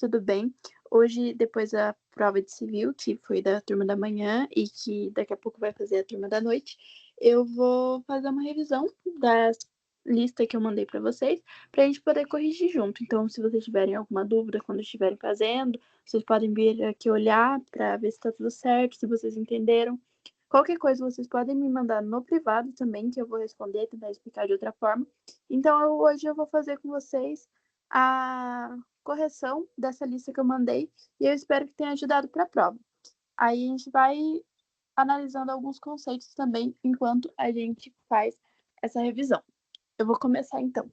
tudo bem? Hoje, depois da prova de civil, que foi da turma da manhã e que daqui a pouco vai fazer a turma da noite, eu vou fazer uma revisão da lista que eu mandei para vocês, para a gente poder corrigir junto. Então, se vocês tiverem alguma dúvida quando estiverem fazendo, vocês podem vir aqui olhar para ver se está tudo certo, se vocês entenderam. Qualquer coisa, vocês podem me mandar no privado também, que eu vou responder, tentar explicar de outra forma. Então, hoje eu vou fazer com vocês a correção dessa lista que eu mandei e eu espero que tenha ajudado para a prova. Aí a gente vai analisando alguns conceitos também enquanto a gente faz essa revisão. Eu vou começar então.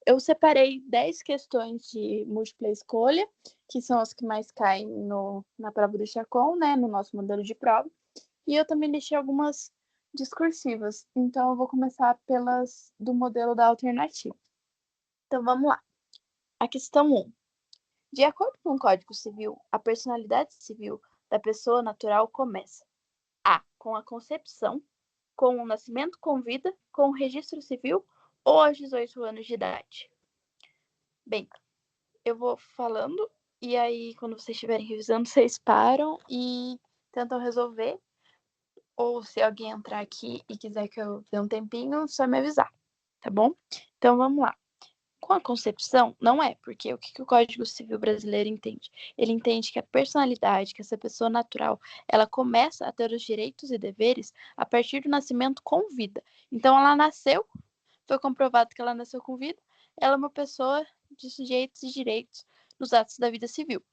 Eu separei 10 questões de múltipla escolha, que são as que mais caem na prova do Chacon, né, no nosso modelo de prova. E eu também deixei algumas discursivas. Então, eu vou começar pelas do modelo da alternativa. Então, vamos lá. A questão 1. De acordo com o Código Civil, a personalidade civil da pessoa natural começa A. Com a concepção, com o nascimento com vida, com o registro civil ou aos 18 anos de idade. Bem, eu vou falando e aí, quando vocês estiverem revisando, vocês param e tentam resolver. Ou se alguém entrar aqui e quiser que eu dê um tempinho, só me avisar, tá bom? Então, vamos lá. Com a concepção, não é, porque o que o Código Civil brasileiro entende? Ele entende que a personalidade, que essa pessoa natural, ela começa a ter os direitos e deveres a partir do nascimento com vida. Então, ela nasceu, foi comprovado que ela nasceu com vida, ela é uma pessoa de sujeitos e direitos nos atos da vida civil.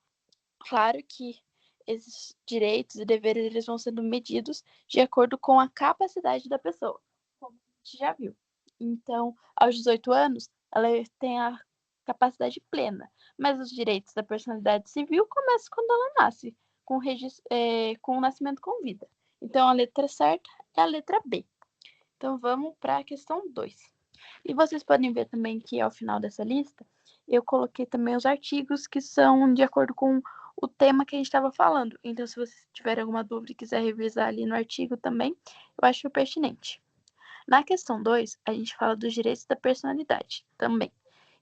Claro que esses direitos e deveres eles vão sendo medidos de acordo com a capacidade da pessoa, como a gente já viu. Então, aos 18 anos, ela tem a capacidade plena, mas os direitos da personalidade civil começam quando ela nasce, com o nascimento com vida. Então, a letra certa é a letra B. Então, vamos para a questão 2. E vocês podem ver também que ao final dessa lista, eu coloquei também os artigos que são de acordo com o tema que a gente estava falando. Então, se vocês tiverem alguma dúvida e quiser revisar ali no artigo também, eu acho pertinente. Na questão 2, a gente fala dos direitos da personalidade também.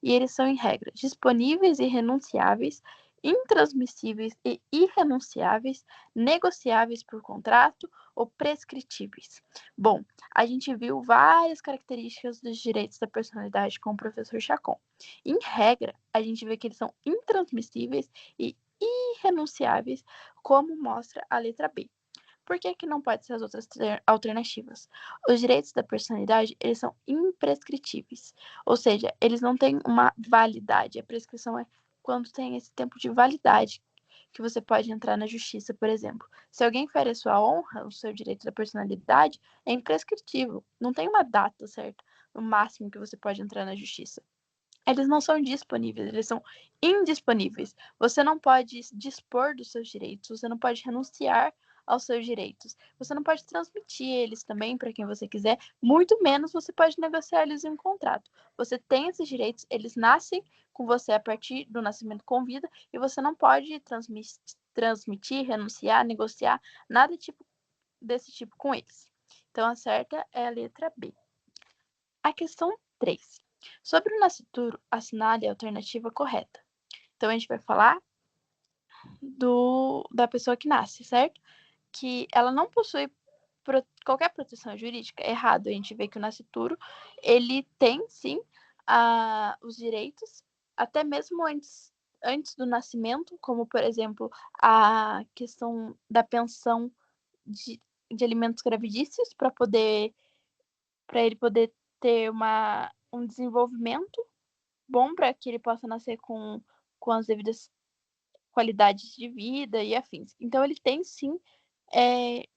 E eles são, em regra, disponíveis e renunciáveis, intransmissíveis e irrenunciáveis, negociáveis por contrato ou prescritíveis. Bom, a gente viu várias características dos direitos da personalidade com o professor Chacon. Em regra, a gente vê que eles são intransmissíveis e irrenunciáveis, como mostra a letra B. Por que não pode ser as outras alternativas? Os direitos da personalidade, eles são imprescritíveis, ou seja, eles não têm uma validade. A prescrição é quando tem esse tempo de validade que você pode entrar na justiça, por exemplo. Se alguém fere a sua honra, o seu direito da personalidade, é imprescritível. Não tem uma data certa, no máximo que você pode entrar na justiça. Eles não são disponíveis, eles são indisponíveis. Você não pode dispor dos seus direitos, você não pode renunciar aos seus direitos. Você não pode transmitir eles também para quem você quiser, muito menos você pode negociar eles em um contrato. Você tem esses direitos, eles nascem com você a partir do nascimento com vida e você não pode transmitir, renunciar, negociar, nada desse tipo com eles. Então, a certa é a letra B. A questão 3. Sobre o nascituro, assinale a alternativa correta. Então, a gente vai falar da pessoa que nasce, certo? Que ela não possui qualquer proteção jurídica. Errado. A gente vê que o nascituro, ele tem, sim, os direitos, até mesmo antes do nascimento, como, por exemplo, a questão da pensão de alimentos gravidícios, para ele poder ter um desenvolvimento bom para que ele possa nascer com as devidas qualidades de vida e afins. Então, ele tem, sim,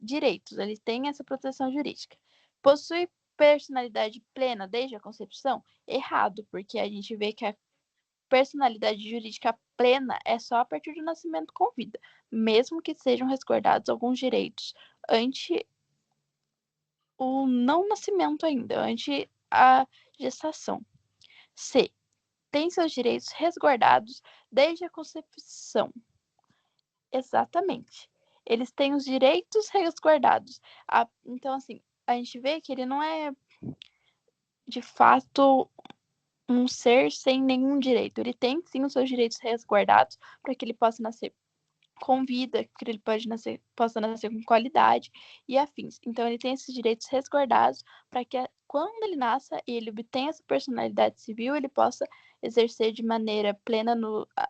direitos, ele tem essa proteção jurídica. Possui personalidade plena desde a concepção? Errado, porque a gente vê que a personalidade jurídica plena é só a partir do nascimento com vida, mesmo que sejam resguardados alguns direitos ante o não nascimento ainda, ante a gestação. C. Tem seus direitos resguardados desde a concepção. Exatamente. Eles têm os direitos resguardados. Então, assim, a gente vê que ele não é, de fato, um ser sem nenhum direito. Ele tem, sim, os seus direitos resguardados para que ele possa nascer com vida, que ele possa nascer com qualidade e afins. Então, ele tem esses direitos resguardados para que, quando ele nasça e ele obtenha essa personalidade civil, ele possa exercer de maneira plena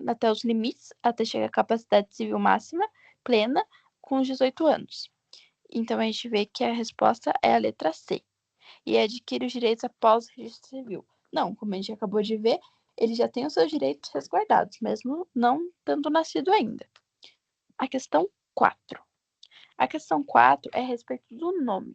até os limites, até chegar à capacidade civil máxima, plena, com os 18 anos. Então, a gente vê que a resposta é a letra C. E adquire os direitos após o registro civil. Não, como a gente acabou de ver, ele já tem os seus direitos resguardados, mesmo não tendo nascido ainda. A questão 4. A questão 4 é a respeito do nome.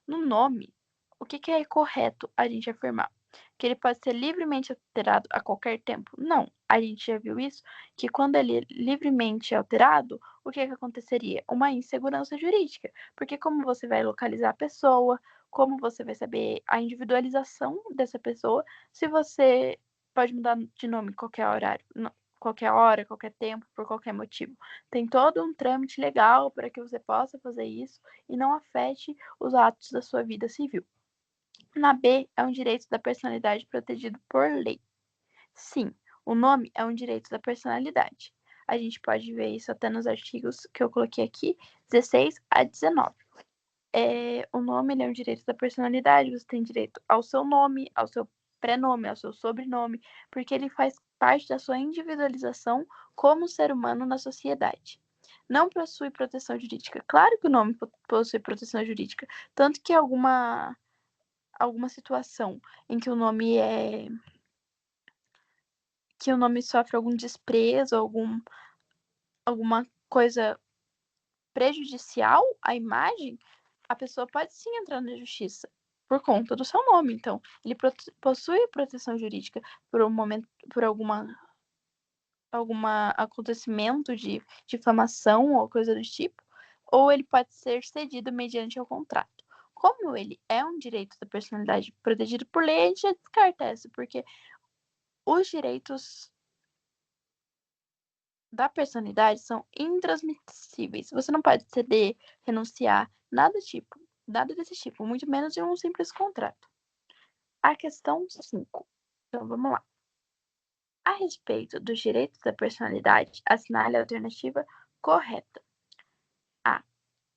No nome, o que é correto a gente afirmar? Que ele pode ser livremente alterado a qualquer tempo? Não. A gente já viu isso, que quando ele é livremente alterado, o que aconteceria? Uma insegurança jurídica. Porque como você vai localizar a pessoa, como você vai saber a individualização dessa pessoa, se você pode mudar de nome em qualquer horário, qualquer hora, qualquer tempo, por qualquer motivo. Tem todo um trâmite legal para que você possa fazer isso e não afete os atos da sua vida civil. Na B, é um direito da personalidade protegido por lei. Sim, o nome é um direito da personalidade. A gente pode ver isso até nos artigos que eu coloquei aqui, 16 a 19. O nome é um direito da personalidade, você tem direito ao seu nome, ao seu prenome, ao seu sobrenome, porque ele faz parte da sua individualização como ser humano na sociedade. Não possui proteção jurídica. Claro que o nome possui proteção jurídica, tanto que alguma situação em que o nome sofre algum desprezo, alguma coisa prejudicial à imagem, a pessoa pode sim entrar na justiça por conta do seu nome. Então, ele possui proteção jurídica por um momento, por algum acontecimento de difamação ou coisa do tipo, ou ele pode ser cedido mediante o contrato. Como ele é um direito da personalidade protegido por lei, a gente já descarta essa, porque os direitos da personalidade são intransmissíveis. Você não pode ceder, renunciar, nada desse tipo, muito menos em um simples contrato. A questão 5. Então, vamos lá. A respeito dos direitos da personalidade, assinale a alternativa correta. A.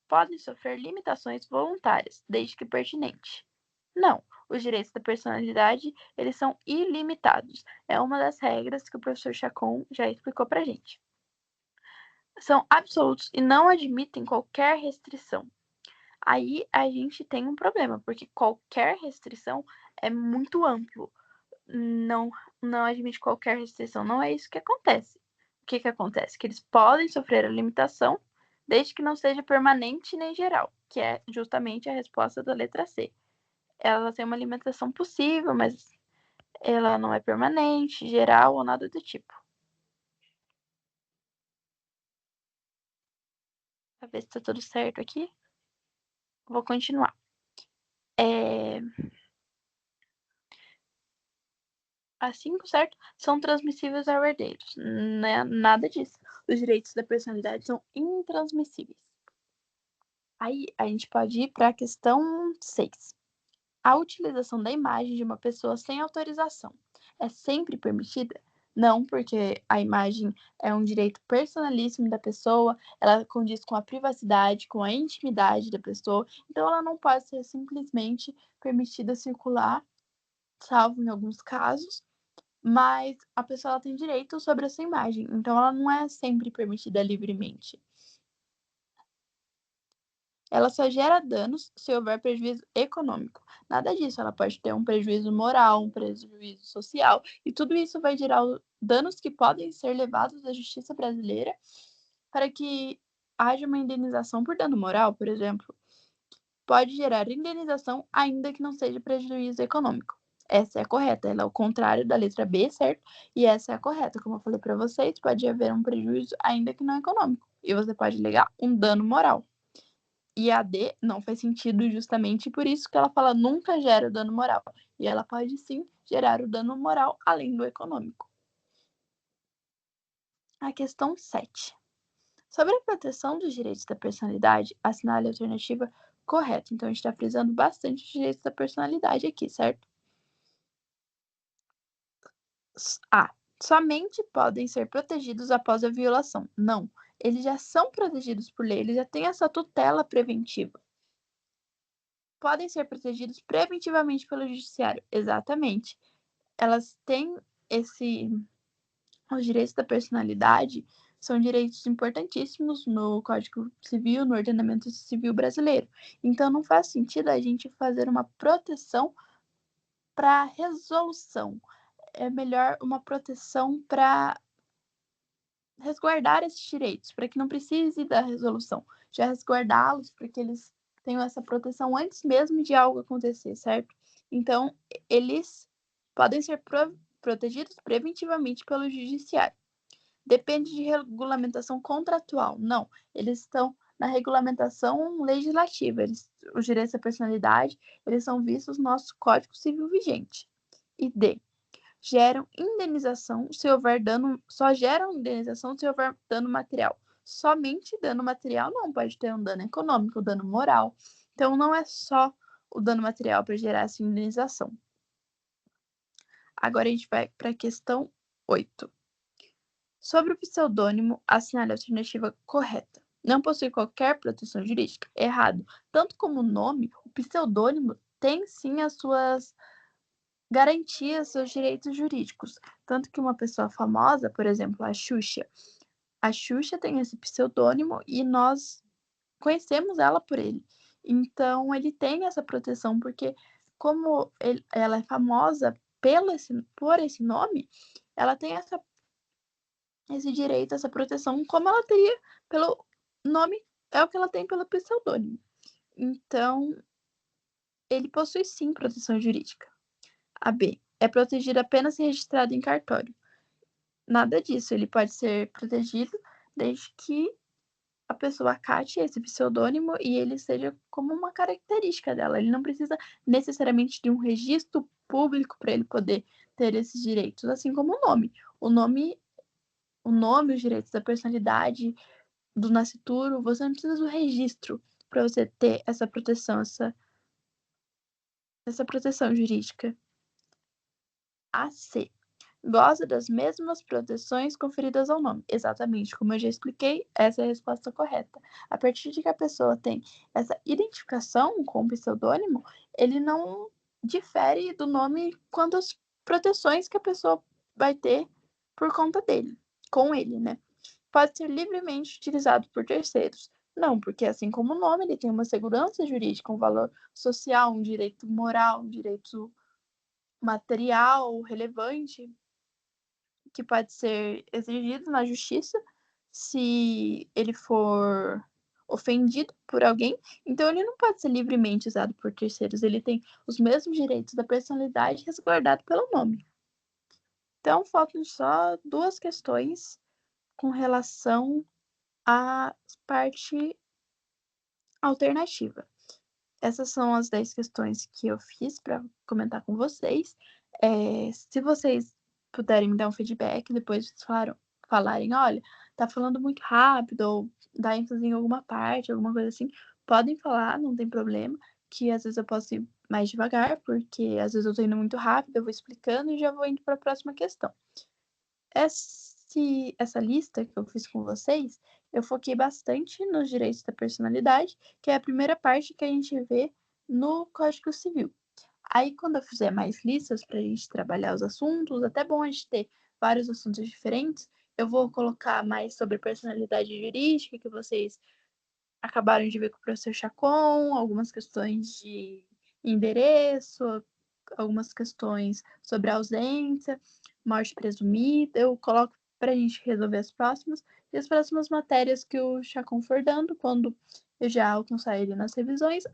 Podem sofrer limitações voluntárias, desde que pertinente. Não, os direitos da personalidade, eles são ilimitados. É uma das regras que o professor Chacon já explicou pra gente. São absolutos e não admitem qualquer restrição. Aí a gente tem um problema, porque qualquer restrição é muito amplo. Não admite qualquer restrição. Não é isso que acontece. O que acontece? Que eles podem sofrer a limitação, desde que não seja permanente nem geral, que é justamente a resposta da letra C. Ela tem uma limitação possível, mas ela não é permanente, geral ou nada do tipo. Pra ver se tá tudo certo aqui. Vou continuar. As 5, certo? São transmissíveis a herdeiros. Nada disso. Os direitos da personalidade são intransmissíveis. Aí a gente pode ir para a questão 6. A utilização da imagem de uma pessoa sem autorização é sempre permitida? Não, porque a imagem é um direito personalíssimo da pessoa, ela condiz com a privacidade, com a intimidade da pessoa, então ela não pode ser simplesmente permitida circular, salvo em alguns casos, mas a pessoa ela tem direito sobre essa imagem, então ela não é sempre permitida livremente. Ela só gera danos se houver prejuízo econômico. Nada disso, ela pode ter um prejuízo moral, um prejuízo social, e tudo isso vai gerar danos que podem ser levados à justiça brasileira para que haja uma indenização por dano moral, por exemplo. Pode gerar indenização ainda que não seja prejuízo econômico. Essa é a correta, ela é o contrário da letra B, certo? E essa é a correta. Como eu falei para vocês, pode haver um prejuízo ainda que não econômico. E você pode alegar um dano moral. E a D não faz sentido justamente por isso que ela fala nunca gera o dano moral. E ela pode sim gerar o dano moral além do econômico. A questão 7. Sobre a proteção dos direitos da personalidade, assinale a alternativa correta. Então, a gente está frisando bastante os direitos da personalidade aqui, certo? Somente podem ser protegidos após a violação. Não, eles já são protegidos por lei, eles já têm essa tutela preventiva. Podem ser protegidos preventivamente pelo judiciário. Exatamente. Elas têm esse os direitos da personalidade são direitos importantíssimos no Código Civil, no ordenamento civil brasileiro. Então não faz sentido a gente fazer uma proteção para resolução. É melhor uma proteção para resguardar esses direitos, para que não precise da resolução. Já resguardá-los para que eles tenham essa proteção antes mesmo de algo acontecer, certo? Então, eles podem ser protegidos preventivamente pelo judiciário. Depende de regulamentação contratual. Não, eles estão na regulamentação legislativa. Os direitos da personalidade, eles são vistos no nosso Código Civil vigente. E D, geram indenização se houver dano, só geram indenização se houver dano material. Somente dano material não pode ter um dano econômico, dano moral. Então não é só o dano material para gerar essa indenização. Agora a gente vai para a questão 8. Sobre o pseudônimo, assinale a alternativa correta. Não possui qualquer proteção jurídica. Errado. Tanto como o nome, o pseudônimo tem sim as suas garantias, seus direitos jurídicos. Tanto que uma pessoa famosa, por exemplo, a Xuxa tem esse pseudônimo e nós conhecemos ela por ele. Então, ele tem essa proteção, porque como ela é famosa por esse nome, ela tem esse direito, essa proteção, como ela teria pelo nome, é o que ela tem pelo pseudônimo. Então, ele possui sim proteção jurídica. A B. É protegido apenas se registrado em cartório. Nada disso, ele pode ser protegido desde que a pessoa acate esse pseudônimo e ele seja como uma característica dela. Ele não precisa necessariamente de um registro público para ele poder ter esses direitos, assim como o nome. O nome, os direitos da personalidade, do nascituro, você não precisa do registro para você ter essa proteção, essa proteção jurídica. AC. Goza das mesmas proteções conferidas ao nome. Exatamente, como eu já expliquei, essa é a resposta correta. A partir de que a pessoa tem essa identificação com o pseudônimo, ele não difere do nome quanto às proteções que a pessoa vai ter por conta dele, com ele, né? Pode ser livremente utilizado por terceiros. Não, porque assim como o nome, ele tem uma segurança jurídica, um valor social, um direito moral, um direito material relevante que pode ser exigido na justiça se ele for ofendido por alguém. Então, ele não pode ser livremente usado por terceiros. Ele tem os mesmos direitos da personalidade resguardado pelo nome. Então, faltam só duas questões com relação à parte alternativa. Essas são as 10 questões que eu fiz para comentar com vocês. Se vocês puderem me dar um feedback, depois vocês falarem, olha, tá falando muito rápido, ou dá ênfase em alguma parte, alguma coisa assim, podem falar, não tem problema, que às vezes eu posso ir mais devagar, porque às vezes eu tô indo muito rápido, eu vou explicando e já vou indo para a próxima questão. Essa lista que eu fiz com vocês, eu foquei bastante nos direitos da personalidade, que é a primeira parte que a gente vê no Código Civil. Aí, quando eu fizer mais listas para a gente trabalhar os assuntos, até bom a gente ter vários assuntos diferentes, eu vou colocar mais sobre personalidade jurídica, que vocês acabaram de ver com o professor Chacon, algumas questões de endereço, algumas questões sobre ausência, morte presumida. Eu coloco para a gente resolver as próximas. E as próximas matérias que o Chacon for dando, quando eu já alcançar ele nas revisões,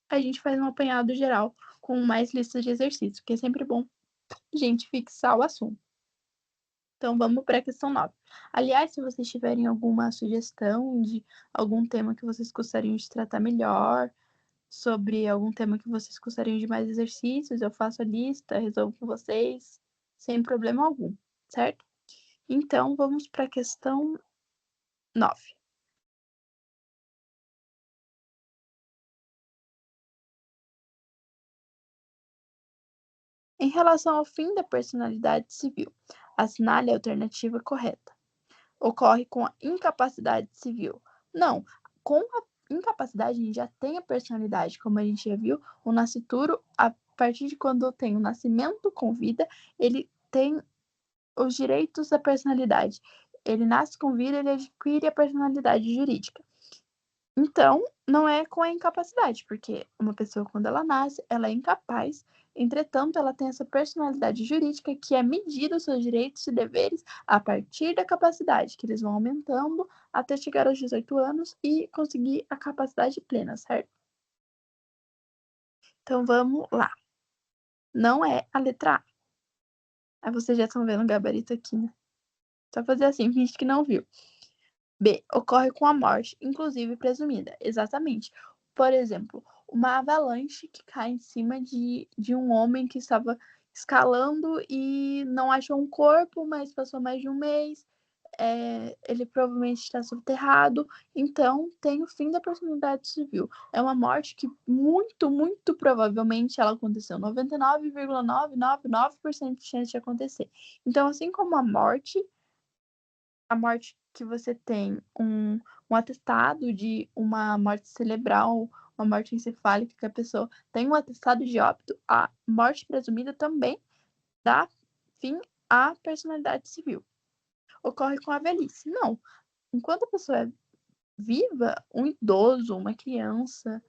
a gente faz um apanhado geral com mais listas de exercícios, que é sempre bom a gente fixar o assunto. Então, vamos para a questão 9. Aliás, se vocês tiverem alguma sugestão de algum tema que vocês gostariam de tratar melhor, sobre algum tema que vocês gostariam de mais exercícios, eu faço a lista, resolvo com vocês, sem problema algum, certo? Então, vamos para a questão 9. Em relação ao fim da personalidade civil, assinale a alternativa correta. Ocorre com a incapacidade civil. Não, com a incapacidade a gente já tem a personalidade, como a gente já viu, o nascituro, a partir de quando tem o nascimento com vida, ele tem os direitos da personalidade. Ele nasce com vida, ele adquire a personalidade jurídica. Então, não é com a incapacidade, porque uma pessoa, quando ela nasce, ela é incapaz, entretanto, ela tem essa personalidade jurídica que é medida os seus direitos e deveres a partir da capacidade, que eles vão aumentando até chegar aos 18 anos e conseguir a capacidade plena, certo? Então, vamos lá. Não é a letra A. Aí vocês já estão vendo o gabarito aqui, né? Só fazer assim, finge que não viu. B. Ocorre com a morte, inclusive presumida. Exatamente. Por exemplo, uma avalanche que cai em cima de um homem que estava escalando e não achou um corpo, mas passou mais de um mês. Ele provavelmente está soterrado. Então, tem o fim da personalidade civil. É uma morte que muito, muito provavelmente ela aconteceu. 99,999% de chance de acontecer. Então, assim como a morte que você tem um atestado de uma morte cerebral, uma morte encefálica, que a pessoa tem um atestado de óbito, a morte presumida também dá fim à personalidade civil. Ocorre com a velhice. Não. Enquanto a pessoa é viva, um idoso, uma criança,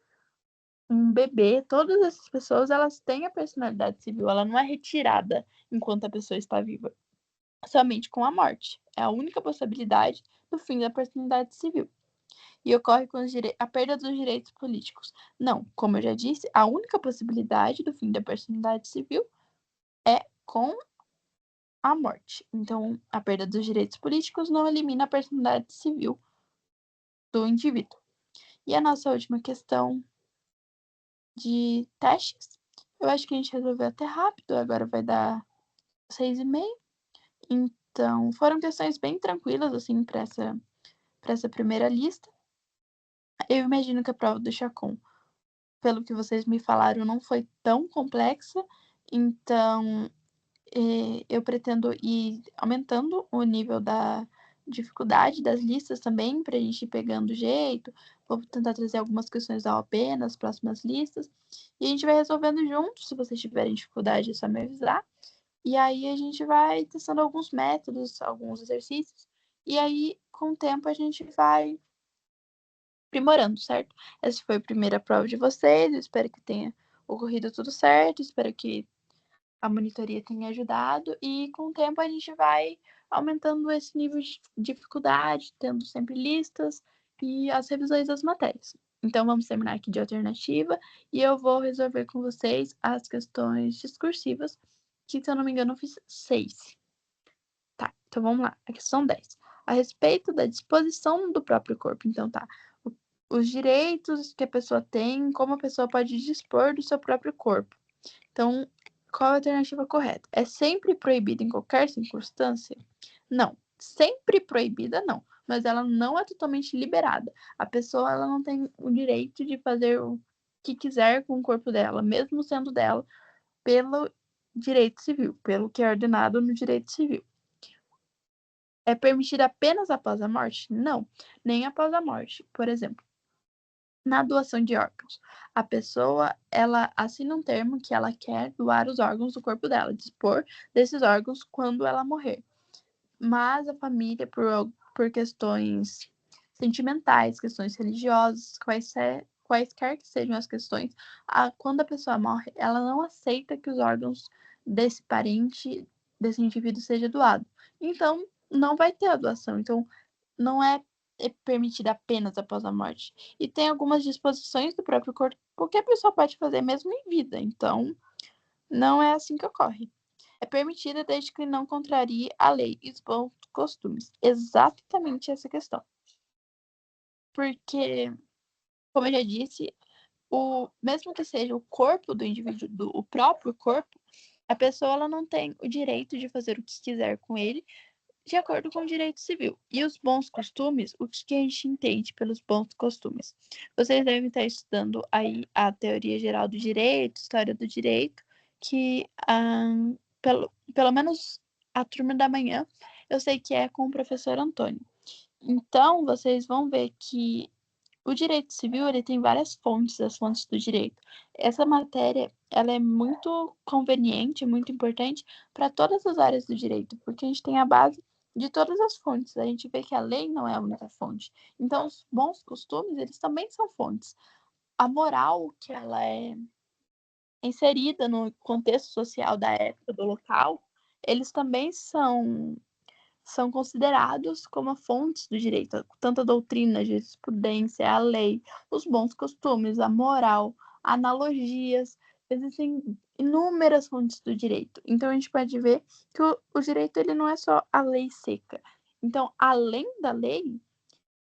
um bebê, todas essas pessoas, elas têm a personalidade civil, ela não é retirada enquanto a pessoa está viva. Somente com a morte. É a única possibilidade do fim da personalidade civil. E ocorre com a perda dos direitos políticos. Não, como eu já disse, a única possibilidade do fim da personalidade civil é com a morte. Então, a perda dos direitos políticos não elimina a personalidade civil do indivíduo. E a nossa última questão de testes, eu acho que a gente resolveu até rápido, agora vai dar 6h30. Então, foram questões bem tranquilas, assim, para essa primeira lista. Eu imagino que a prova do Chacon, pelo que vocês me falaram, não foi tão complexa, então eu pretendo ir aumentando o nível da dificuldade das listas também, para a gente ir pegando o jeito. Vou tentar trazer algumas questões da OAB nas próximas listas, e a gente vai resolvendo juntos. Se vocês tiverem dificuldade, é só me avisar. E aí a gente vai testando alguns métodos, alguns exercícios, e aí, com o tempo, a gente vai aprimorando, certo? Essa foi a primeira prova de vocês, eu espero que tenha ocorrido tudo certo, espero que a monitoria tenha ajudado e com o tempo a gente vai aumentando esse nível de dificuldade, tendo sempre listas e as revisões das matérias. Então vamos terminar aqui de alternativa e eu vou resolver com vocês as questões discursivas, que se eu não me engano eu fiz 6. Tá, então vamos lá. A questão 10. A respeito da disposição do próprio corpo. Então tá, os direitos que a pessoa tem, como a pessoa pode dispor do seu próprio corpo. Então, qual a alternativa correta? É sempre proibida em qualquer circunstância? Não. Sempre proibida, não. Mas ela não é totalmente liberada. A pessoa ela não tem o direito de fazer o que quiser com o corpo dela, mesmo sendo dela, pelo direito civil, pelo que é ordenado no direito civil. É permitida apenas após a morte? Não, nem após a morte. Por exemplo, na doação de órgãos, a pessoa ela assina um termo que ela quer doar os órgãos do corpo dela, dispor desses órgãos quando ela morrer. Mas a família, por questões sentimentais, questões religiosas, quaisquer que sejam as questões, quando a pessoa morre, ela não aceita que os órgãos desse parente, desse indivíduo, seja doado. Então, não vai ter a doação. Então, não é permitida apenas após a morte. E tem algumas disposições do próprio corpo que a pessoa pode fazer mesmo em vida. Então, não é assim que ocorre. É permitida desde que não contrarie a lei e os bons costumes. Exatamente essa questão. Porque, como eu já disse, mesmo que seja o corpo do indivíduo, o próprio corpo, a pessoa ela não tem o direito de fazer o que quiser com ele, de acordo com o direito civil. E os bons costumes, o que a gente entende pelos bons costumes? Vocês devem estar estudando aí a teoria geral do direito, história do direito, que pelo menos a turma da manhã, eu sei que é com o professor Antônio. Então, vocês vão ver que o direito civil, ele tem várias fontes, as fontes do direito. Essa matéria, ela é muito conveniente, muito importante para todas as áreas do direito, porque a gente tem a base de todas as fontes. A gente vê que a lei não é a única fonte. Então, os bons costumes, eles também são fontes. A moral, que ela é inserida no contexto social da época, do local, eles também são considerados como fontes do direito, tanto a doutrina, a jurisprudência, a lei, os bons costumes, a moral, analogias, existem inúmeras fontes do direito. Então a gente pode ver que o direito ele não é só a lei seca. Então, além da lei,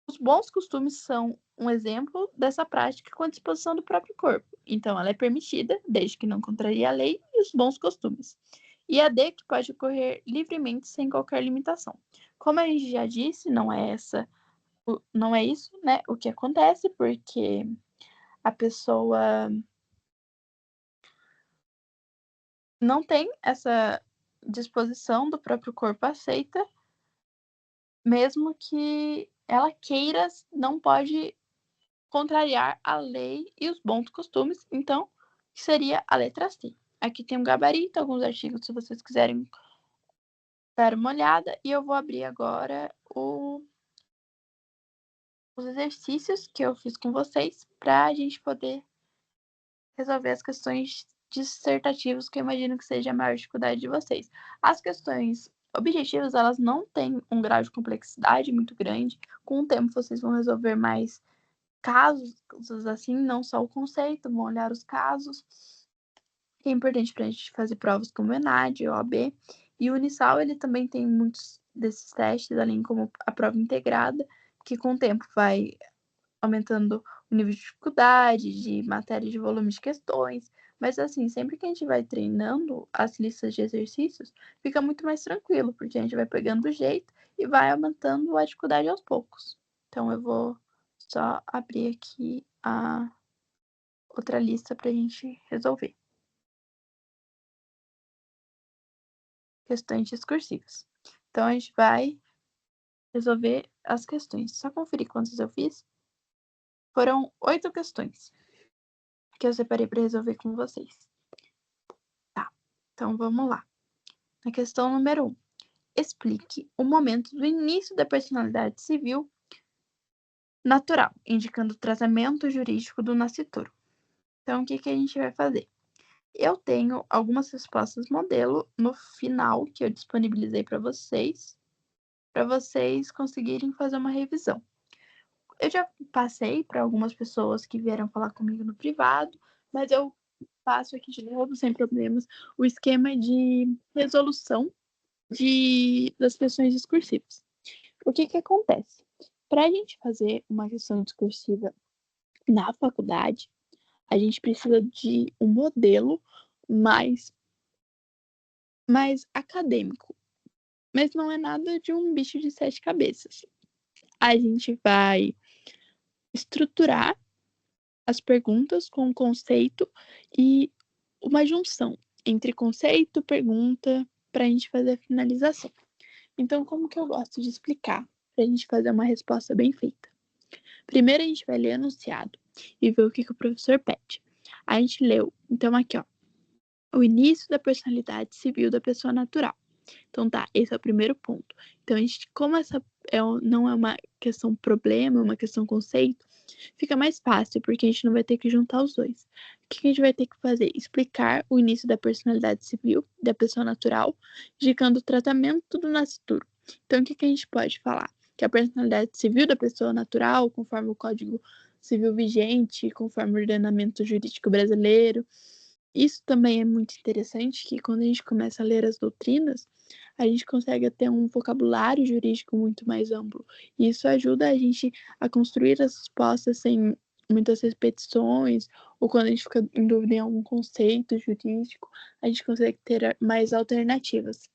os bons costumes são um exemplo dessa prática com a disposição do próprio corpo. Então, ela é permitida, desde que não contrarie a lei e os bons costumes. E a D, que pode ocorrer livremente, sem qualquer limitação. Como a gente já disse, não é isso, né, o que acontece, porque a pessoa não tem essa disposição do próprio corpo aceita, mesmo que ela queira, não pode contrariar a lei e os bons costumes, então seria a letra C. Aqui tem um gabarito, alguns artigos se vocês quiserem dar uma olhada, e eu vou abrir agora os exercícios que eu fiz com vocês para a gente poder resolver as questões dissertativas, que eu imagino que seja a maior dificuldade de vocês. As questões objetivas, elas não têm um grau de complexidade muito grande. Com o tempo, vocês vão resolver mais casos assim, não só o conceito, vão olhar os casos, que é importante para a gente fazer provas como ENAD, OAB. E o Unisal, ele também tem muitos desses testes, além como a prova integrada, que com o tempo vai aumentando o nível de dificuldade, de matéria de volume de questões. Mas assim, sempre que a gente vai treinando as listas de exercícios, fica muito mais tranquilo, porque a gente vai pegando o jeito e vai aumentando a dificuldade aos poucos. Então eu vou só abrir aqui a outra lista para a gente resolver. Questões discursivas. Então a gente vai resolver as questões. Só conferir quantas eu fiz. Foram 8 questões que eu separei para resolver com vocês. Tá, então vamos lá. Na questão número 1. Explique o momento do início da personalidade civil natural, indicando o tratamento jurídico do nascituro. Então, o que a gente vai fazer? Eu tenho algumas respostas modelo no final que eu disponibilizei para vocês conseguirem fazer uma revisão. Eu já passei para algumas pessoas que vieram falar comigo no privado, mas eu passo aqui de novo, sem problemas, o esquema de resolução das questões discursivas. O que acontece? Para a gente fazer uma questão discursiva na faculdade, a gente precisa de um modelo mais acadêmico. Mas não é nada de um bicho de 7 cabeças. A gente vai estruturar as perguntas com o conceito e uma junção entre conceito e pergunta para a gente fazer a finalização. Então, como que eu gosto de explicar para a gente fazer uma resposta bem feita? Primeiro, a gente vai ler o enunciado e ver o que o professor pede. A gente leu, então aqui, ó, o início da personalidade civil da pessoa natural. Então tá, esse é o primeiro ponto. Então, como essa não é uma questão problema, é uma questão conceito, fica mais fácil, porque a gente não vai ter que juntar os dois. O que a gente vai ter que fazer? Explicar o início da personalidade civil da pessoa natural, indicando o tratamento do nascituro. Então, o que a gente pode falar? Que a personalidade civil da pessoa natural, conforme o Código Civil vigente, conforme o ordenamento jurídico brasileiro. Isso também é muito interessante, que quando a gente começa a ler as doutrinas, a gente consegue ter um vocabulário jurídico muito mais amplo. E isso ajuda a gente a construir as respostas sem muitas repetições, ou quando a gente fica em dúvida em algum conceito jurídico, a gente consegue ter mais alternativas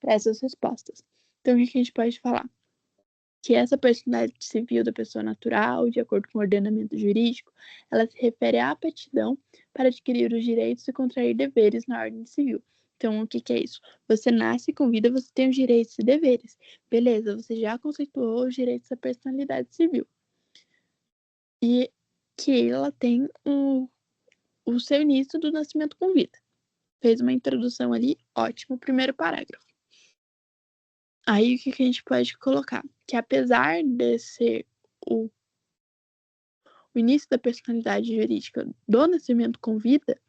para essas respostas. Então, o que a gente pode falar? que essa personalidade civil da pessoa natural, de acordo com o ordenamento jurídico, ela se refere à aptidão para adquirir os direitos e contrair deveres na ordem civil. Então, o que é isso? Você nasce com vida, você tem os direitos e deveres. Beleza, você já conceituou os direitos da personalidade civil. E que ela tem o seu início do nascimento com vida. Fez uma introdução ali, ótimo, primeiro parágrafo. Aí, o que a gente pode colocar? Que apesar de ser o início da personalidade jurídica do nascimento com vida,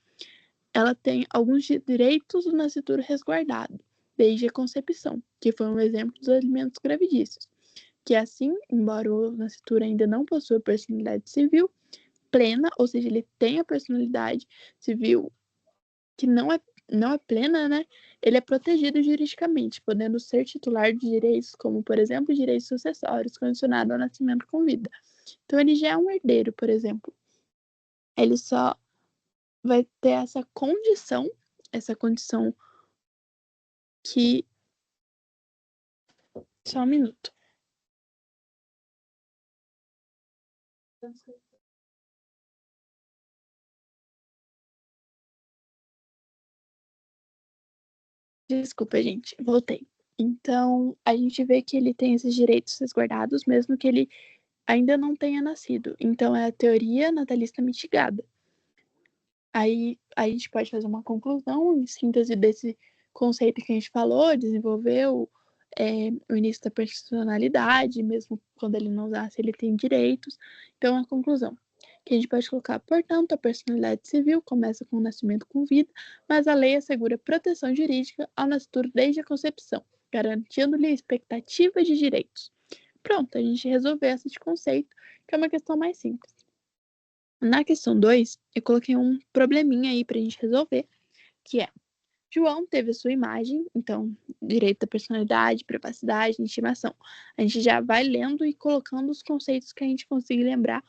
ela tem alguns direitos do nascituro resguardado, desde a concepção, que foi um exemplo dos alimentos gravidícios, que assim, embora o nascituro ainda não possua personalidade civil plena, ou seja, ele tem a personalidade civil que não é plena, né? Ele é protegido juridicamente, podendo ser titular de direitos como, por exemplo, direitos sucessórios, condicionado ao nascimento com vida. Então, ele já é um herdeiro, por exemplo. Ele só vai ter essa condição que. Só um minuto. Desculpa, gente, voltei. Então, a gente vê que ele tem esses direitos resguardados, mesmo que ele ainda não tenha nascido. Então, é a teoria natalista mitigada. Aí a gente pode fazer uma conclusão em síntese desse conceito que a gente falou, desenvolveu o início da personalidade, mesmo quando ele não nasce, ele tem direitos. Então, a conclusão que a gente pode colocar, portanto, a personalidade civil começa com o nascimento com vida, mas a lei assegura proteção jurídica ao nascituro desde a concepção, garantindo-lhe expectativa de direitos. Pronto, a gente resolveu esse conceito, que é uma questão mais simples. Na questão 2, eu coloquei um probleminha aí pra gente resolver, que é: João teve a sua imagem, então, direito da personalidade, privacidade, intimação. A gente já vai lendo e colocando os conceitos que a gente conseguir lembrar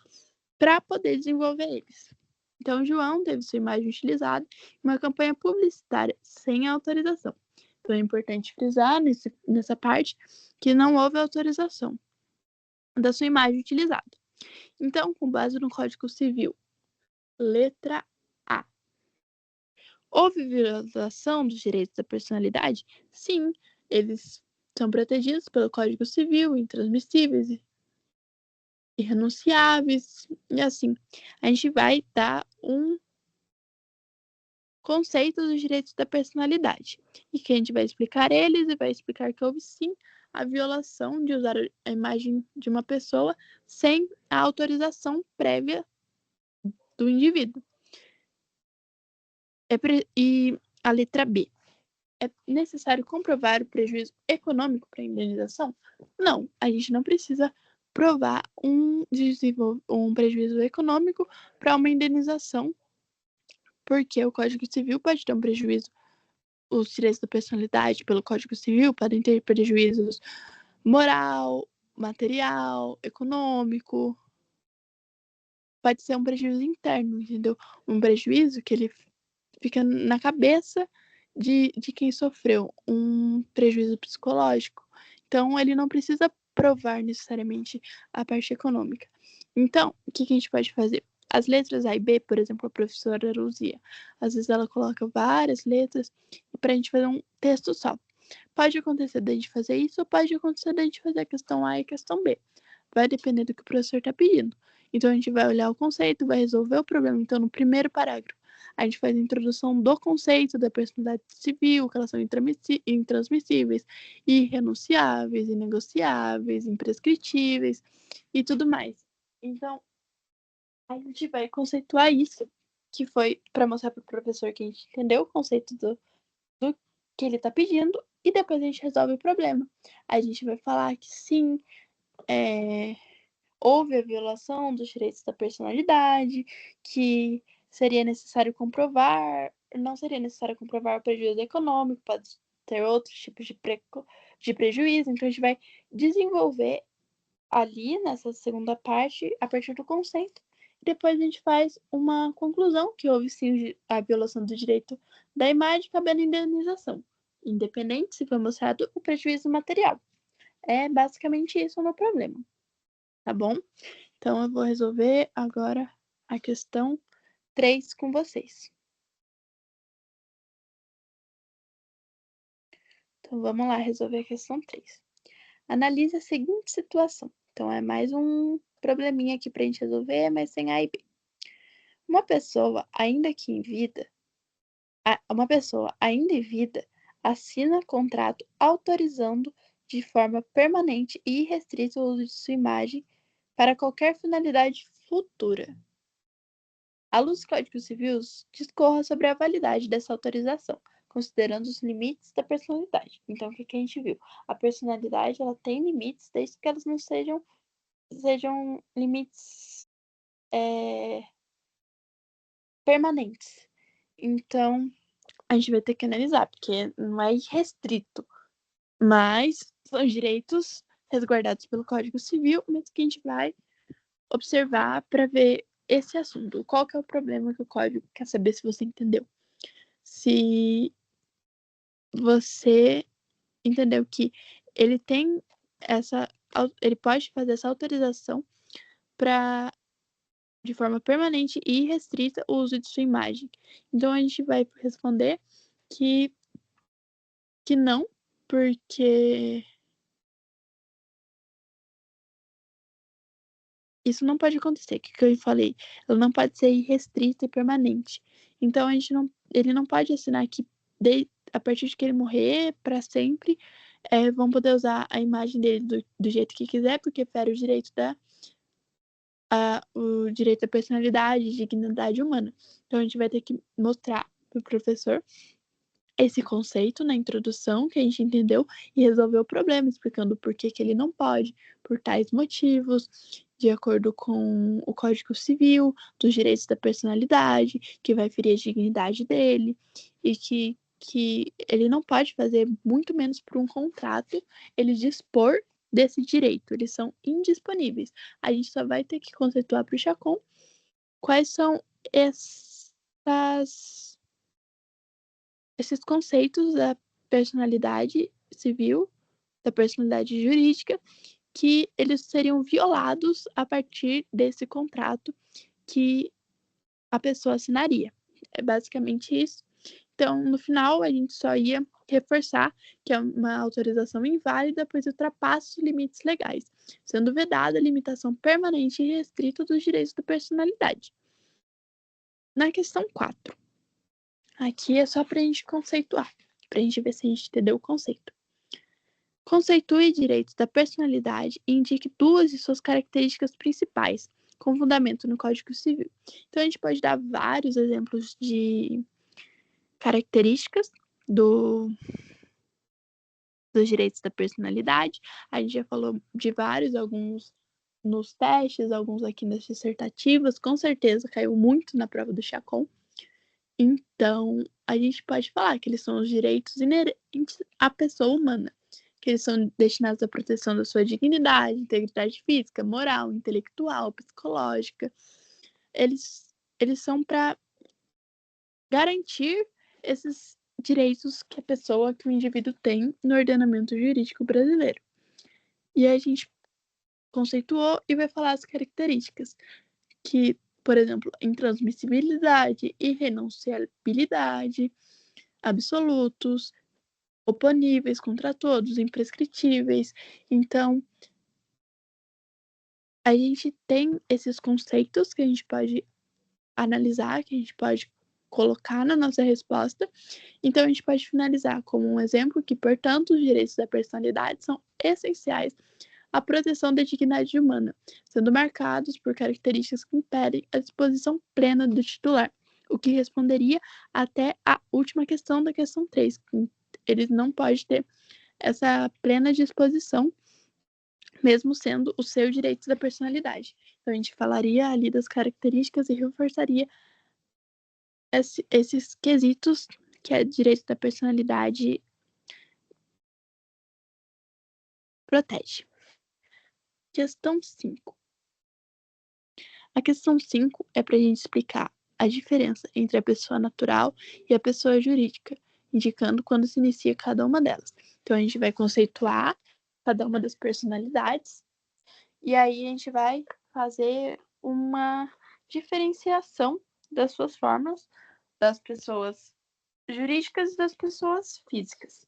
para poder desenvolver eles. Então, João teve sua imagem utilizada em uma campanha publicitária sem autorização. Então, é importante frisar nessa parte que não houve autorização da sua imagem utilizada. Então, com base no Código Civil, letra A. Houve violação dos direitos da personalidade? Sim, eles são protegidos pelo Código Civil, intransmissíveis e irrenunciáveis, e assim. A gente vai dar um conceito dos direitos da personalidade, e que a gente vai explicar eles e vai explicar que houve sim a violação de usar a imagem de uma pessoa sem a autorização prévia do indivíduo. E a letra B. É necessário comprovar o prejuízo econômico para a indenização? Não, a gente não precisa provar um prejuízo econômico para uma indenização, porque o Código Civil pode ter um prejuízo, os direitos da personalidade pelo Código Civil podem ter prejuízos moral, material, econômico, pode ser um prejuízo interno, entendeu? Um prejuízo que ele fica na cabeça de quem sofreu um prejuízo psicológico. Então, ele não precisa provar necessariamente a parte econômica. Então, o que a gente pode fazer? As letras A e B, por exemplo, a professora Luzia, às vezes ela coloca várias letras para a gente fazer um texto só. Pode acontecer da gente fazer isso, ou pode acontecer da gente fazer a questão A e a questão B. Vai depender do que o professor está pedindo. Então, a gente vai olhar o conceito, vai resolver o problema. Então, no primeiro parágrafo, a gente faz a introdução do conceito da personalidade civil, que elas são intransmissíveis, irrenunciáveis, inegociáveis, imprescritíveis e tudo mais. Então, a gente vai conceituar isso, que foi para mostrar para o professor que a gente entendeu o conceito do que ele está pedindo, e depois a gente resolve o problema. A gente vai falar que sim, houve a violação dos direitos da personalidade, que seria necessário comprovar, não seria necessário comprovar o prejuízo econômico, pode ter outros tipos de prejuízo. Então, a gente vai desenvolver ali nessa segunda parte, a partir do conceito, e depois a gente faz uma conclusão que houve sim a violação do direito da imagem, cabendo indenização, independente se foi mostrado o prejuízo material. É basicamente isso o meu problema, tá bom? Então eu vou resolver agora a questão 3 com vocês. Então vamos lá resolver a questão 3. Analise a seguinte situação. Então é mais um probleminha aqui pra gente resolver, mas sem A e B. Uma pessoa ainda em vida assina contrato autorizando de forma permanente e irrestrita o uso de sua imagem para qualquer finalidade futura. À luz do Código Civil, discorra sobre a validade dessa autorização, considerando os limites da personalidade. Então, o que a gente viu? A personalidade ela tem limites, desde que elas não sejam limites permanentes. Então, a gente vai ter que analisar, porque não é irrestrito, mas são direitos resguardados pelo Código Civil, mas que a gente vai observar para ver esse assunto. Qual que é o problema que o código quer saber se você entendeu? Se você entendeu que ele tem ele pode fazer essa autorização para de forma permanente e restrita o uso de sua imagem. Então a gente vai responder que não, porque isso não pode acontecer, que eu falei, ela não pode ser irrestrita e permanente. Então ele não pode assinar que a partir de que ele morrer para sempre, vão poder usar a imagem dele do jeito que quiser, porque fere o direito da personalidade e dignidade humana. Então a gente vai ter que mostrar para o professor esse conceito na introdução que a gente entendeu e resolver o problema, explicando por que ele não pode, por tais motivos, de acordo com o Código Civil, dos direitos da personalidade, que vai ferir a dignidade dele, e que ele não pode fazer, muito menos por um contrato, ele dispor desse direito, eles são indisponíveis. A gente só vai ter que conceituar para o Chacon quais são esses conceitos da personalidade civil, da personalidade jurídica, que eles seriam violados a partir desse contrato que a pessoa assinaria. É basicamente isso. Então, no final, a gente só ia reforçar que é uma autorização inválida, pois ultrapassa os limites legais, sendo vedada a limitação permanente e restrita dos direitos da personalidade. Na questão 4, aqui é só para a gente conceituar, para a gente ver se a gente entendeu o conceito. Conceitue direitos da personalidade e indique duas de suas características principais, com fundamento no Código Civil. Então, a gente pode dar vários exemplos de características dos direitos da personalidade. A gente já falou de vários, alguns nos testes, alguns aqui nas dissertativas. Com certeza caiu muito na prova do Chacon. Então, a gente pode falar que eles são os direitos inerentes à pessoa humana, que eles são destinados à proteção da sua dignidade, integridade física, moral, intelectual, psicológica. Eles são para garantir esses direitos que o indivíduo tem no ordenamento jurídico brasileiro. E a gente conceituou e vai falar as características, que, por exemplo, intransmissibilidade, irrenunciabilidade, absolutos, oponíveis contra todos, imprescritíveis. Então, a gente tem esses conceitos que a gente pode analisar, que a gente pode colocar na nossa resposta. Então, a gente pode finalizar como um exemplo que, portanto, os direitos da personalidade são essenciais à proteção da dignidade humana, sendo marcados por características que impedem a disposição plena do titular, o que responderia até a última questão da questão 3. Ele não pode ter essa plena disposição, mesmo sendo o seu direito da personalidade. Então, a gente falaria ali das características e reforçaria esses quesitos que é direito da personalidade protege. Questão 5. A questão 5 é para a gente explicar a diferença entre a pessoa natural e a pessoa jurídica, indicando quando se inicia cada uma delas. Então, a gente vai conceituar cada uma das personalidades. E aí a gente vai fazer uma diferenciação das suas formas, das pessoas jurídicas e das pessoas físicas.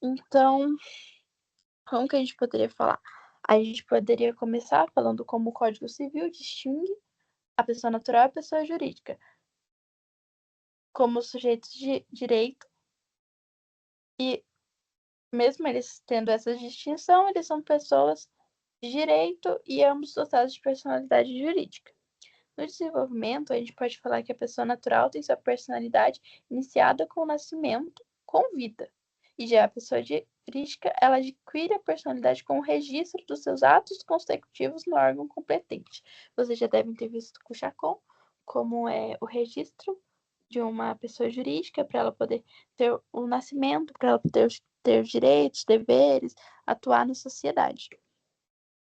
Então, como que a gente poderia falar? A gente poderia começar falando como o Código Civil distingue a pessoa natural e a pessoa jurídica, como sujeitos de direito, e mesmo eles tendo essa distinção, eles são pessoas de direito e ambos dotados de personalidade jurídica. No desenvolvimento, a gente pode falar que a pessoa natural tem sua personalidade iniciada com o nascimento, com vida. E já a pessoa jurídica, ela adquire a personalidade com o registro dos seus atos consecutivos no órgão competente. Vocês já devem ter visto com o Chacon como é o registro de uma pessoa jurídica para ela poder ter o nascimento, para ela poder ter os direitos, deveres, atuar na sociedade.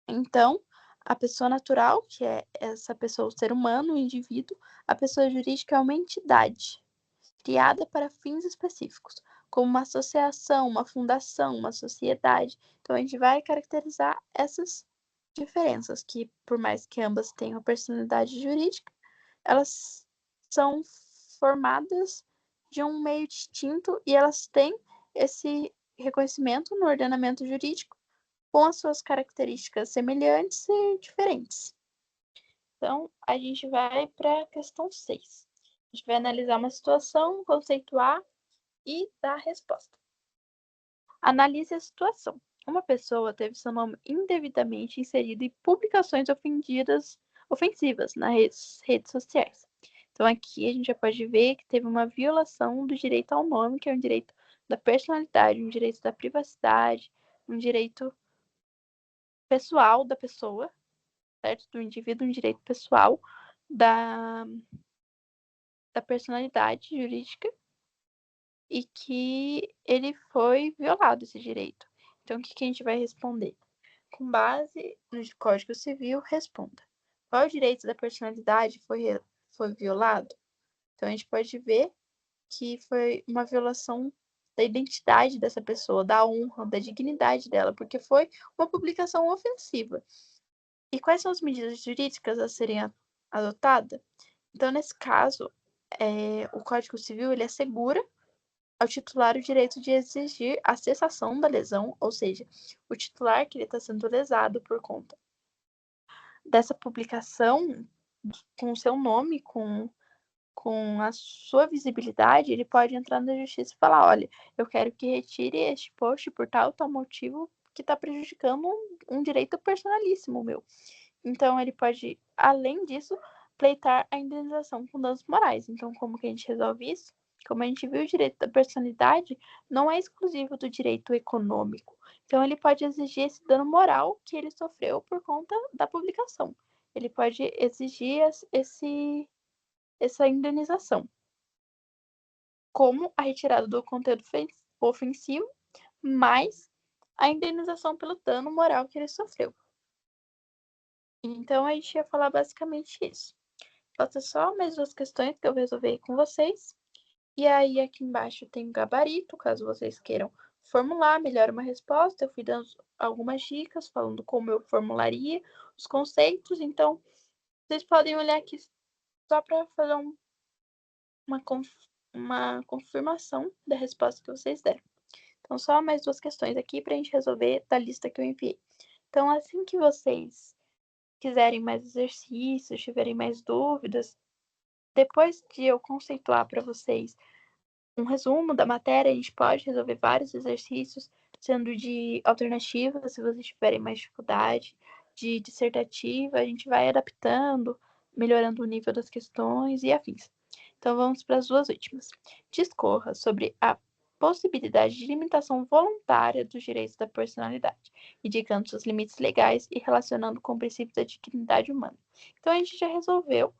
Então, a pessoa natural, que é essa pessoa, o ser humano, o indivíduo, a pessoa jurídica é uma entidade criada para fins específicos, como uma associação, uma fundação, uma sociedade. Então, a gente vai caracterizar essas diferenças, que por mais que ambas tenham personalidade jurídica, elas são formadas de um meio distinto e elas têm esse reconhecimento no ordenamento jurídico com as suas características semelhantes e diferentes. Então, a gente vai para a questão 6. A gente vai analisar uma situação, conceituar e dar a resposta. Analise a situação. Uma pessoa teve seu nome indevidamente inserido em publicações ofensivas nas redes sociais. Então, aqui a gente já pode ver que teve uma violação do direito ao nome, que é um direito da personalidade, um direito da privacidade, um direito pessoal da pessoa, certo? Do indivíduo, um direito pessoal da personalidade jurídica e que ele foi violado esse direito. Então, o que a gente vai responder? Com base no Código Civil, responda. Qual direito da personalidade foi violado? Então, a gente pode ver que foi uma violação da identidade dessa pessoa, da honra, da dignidade dela, porque foi uma publicação ofensiva. E quais são as medidas jurídicas a serem adotadas? Então, nesse caso, o Código Civil ele assegura ao titular o direito de exigir a cessação da lesão, ou seja, o titular que ele está sendo lesado por conta dessa publicação com o seu nome, com a sua visibilidade, ele pode entrar na justiça e falar: olha, eu quero que retire este post por tal motivo que está prejudicando um direito personalíssimo meu. Então, ele pode, além disso, pleitar a indenização com danos morais. Então, como que a gente resolve isso? Como a gente viu, o direito da personalidade não é exclusivo do direito econômico. Então, ele pode exigir esse dano moral que ele sofreu por conta da publicação. Ele pode exigir essa indenização, como a retirada do conteúdo ofensivo, mais a indenização pelo dano moral que ele sofreu. Então, a gente ia falar basicamente isso. Falta só mais 2 questões que eu resolvi com vocês. E aí, aqui embaixo tem o gabarito, caso vocês queiram formular melhor uma resposta. Eu fui dando algumas dicas, falando como eu formularia os conceitos. Então, vocês podem olhar aqui só para fazer uma confirmação da resposta que vocês deram. Então, só mais 2 questões aqui para a gente resolver da lista que eu enviei. Então, assim que vocês quiserem mais exercícios, tiverem mais dúvidas, depois de eu conceituar para vocês um resumo da matéria, a gente pode resolver vários exercícios, sendo de alternativa, se vocês tiverem mais dificuldade, de dissertativa, a gente vai adaptando, melhorando o nível das questões e afins. Então vamos para as 2 últimas. Discorra sobre a possibilidade de limitação voluntária dos direitos da personalidade, indicando seus limites legais e relacionando com o princípio da dignidade humana. Então a gente já resolveu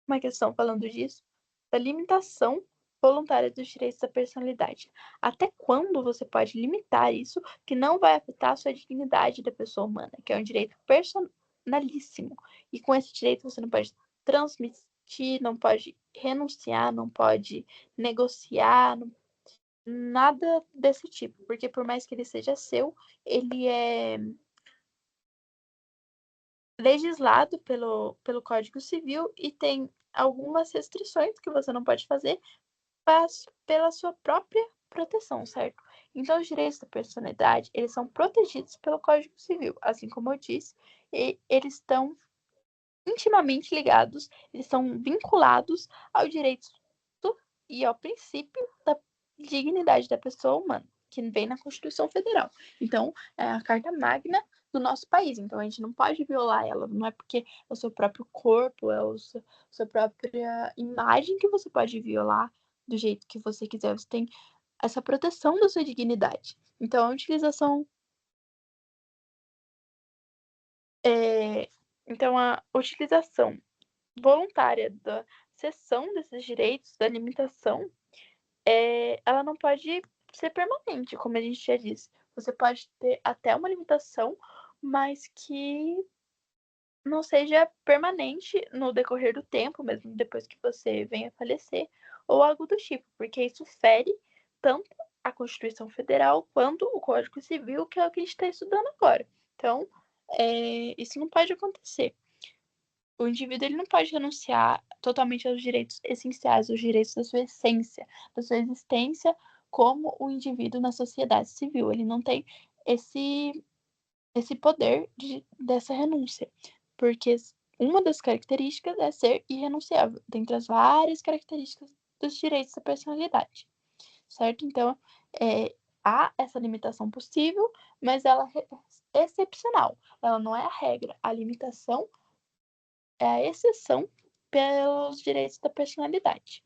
uma questão falando disso, da limitação voluntária dos direitos da personalidade. Até quando você pode limitar isso que não vai afetar a sua dignidade da pessoa humana, que é um direito personalíssimo. E com esse direito você não pode transmitir, não pode renunciar, não pode negociar, nada desse tipo, porque por mais que ele seja seu, ele é legislado pelo Código Civil e tem algumas restrições que você não pode fazer pela sua própria proteção, certo? Então, os direitos da personalidade, eles são protegidos pelo Código Civil, assim como eu disse, e eles estão intimamente ligados, eles são vinculados ao direito e ao princípio da dignidade da pessoa humana, que vem na Constituição Federal. Então, é a carta magna do nosso país. Então, a gente não pode violar ela. Não é porque é o seu próprio corpo, é a sua própria imagem que você pode violar do jeito que você quiser. Você tem essa proteção da sua dignidade. Então, a utilização é, então, a utilização voluntária da cessão desses direitos, da limitação, ela não pode ser permanente, como a gente já disse. Você pode ter até uma limitação, mas que não seja permanente no decorrer do tempo, mesmo depois que você venha a falecer, ou algo do tipo, porque isso fere tanto a Constituição Federal quanto o Código Civil, que é o que a gente está estudando agora. Então, isso não pode acontecer. O indivíduo ele não pode renunciar totalmente aos direitos essenciais, aos direitos da sua essência, da sua existência como um indivíduo na sociedade civil. Ele não tem esse poder dessa renúncia, porque uma das características é ser irrenunciável, dentre as várias características dos direitos da personalidade, certo? Então, há essa limitação possível, mas ela é excepcional, ela não é a regra. A limitação é a exceção pelos direitos da personalidade,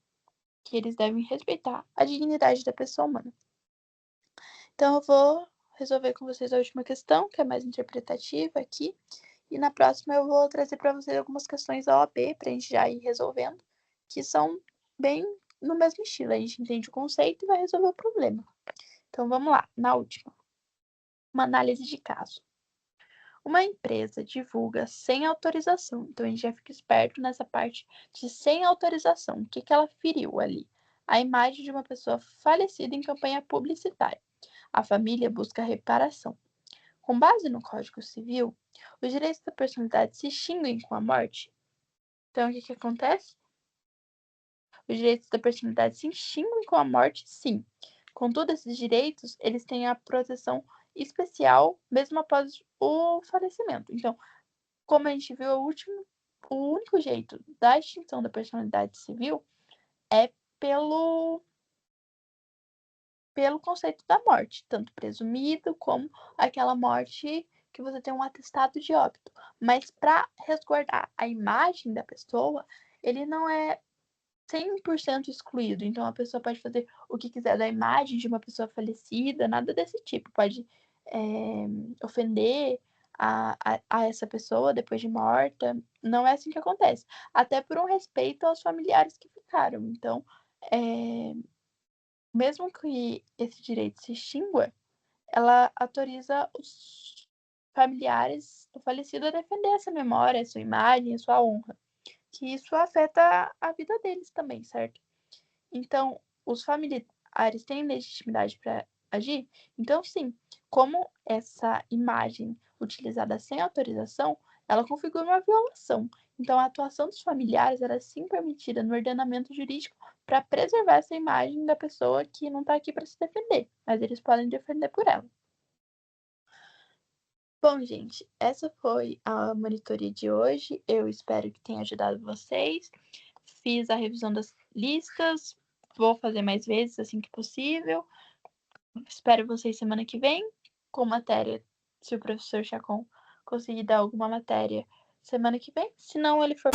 que eles devem respeitar a dignidade da pessoa humana. Então, eu vou resolver com vocês a última questão, que é mais interpretativa aqui, e na próxima eu vou trazer para vocês algumas questões da OAB para a gente já ir resolvendo, que são bem no mesmo estilo. A gente entende o conceito e vai resolver o problema. Então, vamos lá, na última. Uma análise de caso. Uma empresa divulga sem autorização. Então, a gente já fica esperto nessa parte de sem autorização. O que ela feriu ali? A imagem de uma pessoa falecida em campanha publicitária. A família busca reparação. Com base no Código Civil, os direitos da personalidade se extinguem com a morte. Então, o que acontece? Os direitos da personalidade se extinguem com a morte, sim. Contudo, esses direitos, eles têm a proteção especial mesmo após o falecimento. Então, como a gente viu, o único jeito da extinção da personalidade civil é pelo conceito da morte, tanto presumido como aquela morte que você tem um atestado de óbito. Mas para resguardar a imagem da pessoa, ele não é 100% excluído. Então a pessoa pode fazer o que quiser da imagem de uma pessoa falecida, nada desse tipo. Pode ofender a essa pessoa depois de morta. Não é assim que acontece. Até por um respeito aos familiares que ficaram. Então, mesmo que esse direito se extingua, ela autoriza os familiares do falecido a defender essa memória, a sua imagem, a sua honra, que isso afeta a vida deles também, certo? Então, os familiares têm legitimidade para agir? Então, sim, como essa imagem utilizada sem autorização, ela configura uma violação. Então, a atuação dos familiares era sim permitida no ordenamento jurídico para preservar essa imagem da pessoa que não está aqui para se defender, mas eles podem defender por ela. Bom, gente, essa foi a monitoria de hoje. Eu espero que tenha ajudado vocês. Fiz a revisão das listas, vou fazer mais vezes assim que possível. Espero vocês semana que vem com matéria, se o professor Chacon conseguir dar alguma matéria semana que vem. Se não, ele for